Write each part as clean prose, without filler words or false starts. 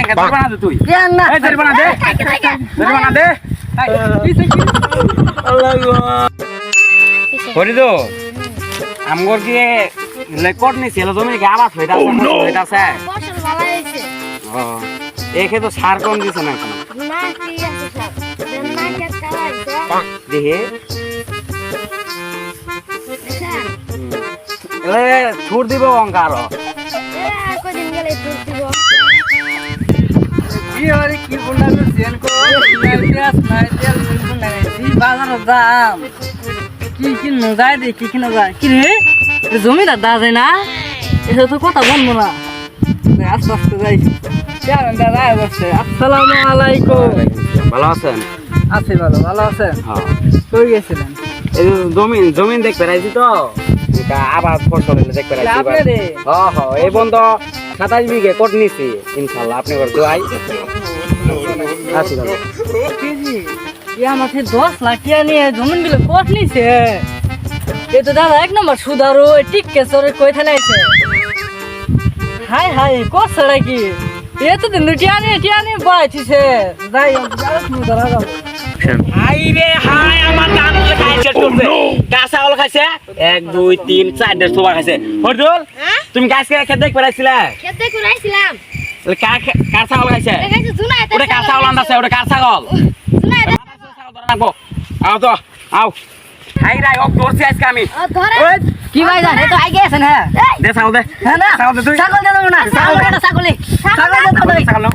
আমাকে ধরবা না তুই কেন না এই ধরবা না দে ধরবা না দে আল্লাহ গো করিদো আমগর কি রেকর্ড নি ছিল জমি কি আবাদ হইতাছে ফসল ভালো হয়েছে ও একে তো সার কোন দিছ না এখন না কি আছে সব না কে চালাইছে দেখে স্যার এ ছুট দিব অঙ্কার আর কদিন গেলে দুধ দিব কি হরে কি বললাম সেন কো নাইটিয়াস এই বাজারের দাম কি ন যায় দেখি কি না যায় কি রে জমিদার দা যায় না এটা তো কথা বলবো না আস্তে আস্তে যাই কেন দাদা বসে আসসালামু আলাইকুম ভালো আছেন আছে ভালো আছেন হ্যাঁ কই গেছিলেন এই জমিন দেখতে রাইছি তো এটা আবাদ ফসল দেখতে রাইছি আপনি রে এই বন্ধ 27 বিঘে কোট নিছি ইনশাআল্লাহ আপনি করে দোয়াই আছি ভালো কেজি ইয়া মাঠে 10 লাখ টাকা নিয়ে জমিন গুলো কোট নিছে এ তো দাদা এক নম্বর সুদারো টিককে সরে কই থানে আইছে হাই কোট ছড়া কি এ তো দিন টিয়ানি বাইছিছে যাই সুদারা যাও হাই রে হাই আমার দান খাইছে চলছে কাঁচা হল খাইছে 1 2 3 4 দেড় সোবা খাইছে হরদুল তুমি গাছ খেতে দেখতে পাইছিলা খেতে কুরাইছিলাম কার ছাগল খাইছে দেখাইছে জুনাইতে ওটা কার ছাগল আনতাছে ওটা কার ছাগল জুনাইতে রাখবো আও তো আও হাই রাই ওক ধরছি আজকে আমি ও ধরে কি ভাই জান এ তো আগে আছেন হ্যাঁ দে ছাগল দে হ্যাঁ না ছাগল দে তুই ছাগল দেব না ছাগল এটা ছাগলি ছাগল এটা ছাগলি ছাগল নাও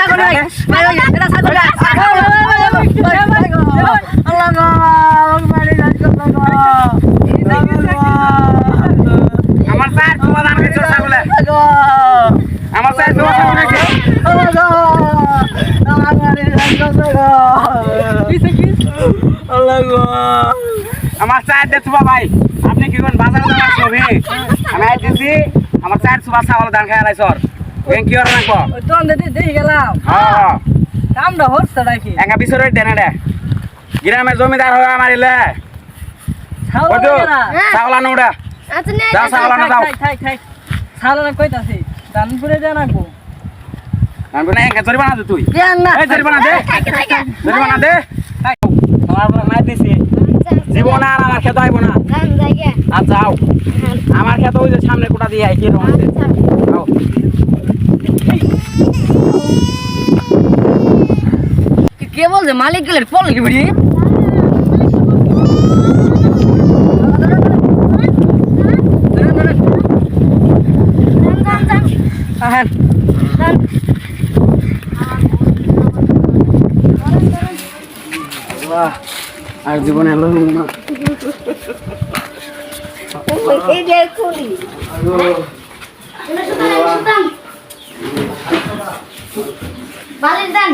ছাগল এটা ছাগল আল্লাহ গো মারি যাচ্ছে আমার স্যার তোমার দান খাইছে ছাগলে আমার স্যার তোমার ছাগল খাইছে আমার চায়ের দে সুবা ভাই আপনি কি কোন বাজারে যাওয়ার ছবি আমি আইতেছি আমার চায়ের সুবা ছাগল দান খাই আলাই সর বেং কি করে রাখবো তো আমরা দেখি গেলাম হ্যাঁ কামটা হচ্ছে নাকি একা বিছরে দেনা দে গ্রামের জমিদার হয়ে মারিলে ছাগল কত ছাগল আনো ওটা আচ্ছা নে যাও ছাগল আনো যাও ছাগল কইতাছি দানপুরে যা না গো আমি না একা জরিমানা দে তুই কেন না এই জরিমানা দে জরিমানা দে আমার মাই দিছি জীবন আর আমার খেতে আইব না গান জায়গা আচ্ছা আও আমার খেতে ওই যে সামনে কোটা দিয়ে আই কি রকম আছে আও কে বলছে মালিক গেলে ফল কি বলি হ্যাঁ বাহ আর জীবনে এলো না এই যে খুলি সুতাম বালির দান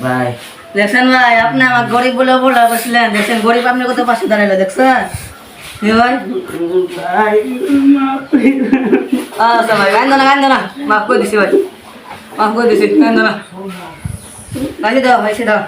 বাই দেখছেন ভাই আপনি আমার গরিব বলে বসলেন দেখছেন গরিব আপনি কত পাশে দাঁড়াইলো দেখছেন ভাই আচ্ছা ভাই গান না মাফ করে দিছি ভাই মাফ করে দিছি গান না ভাই দাও ভাই সে দাও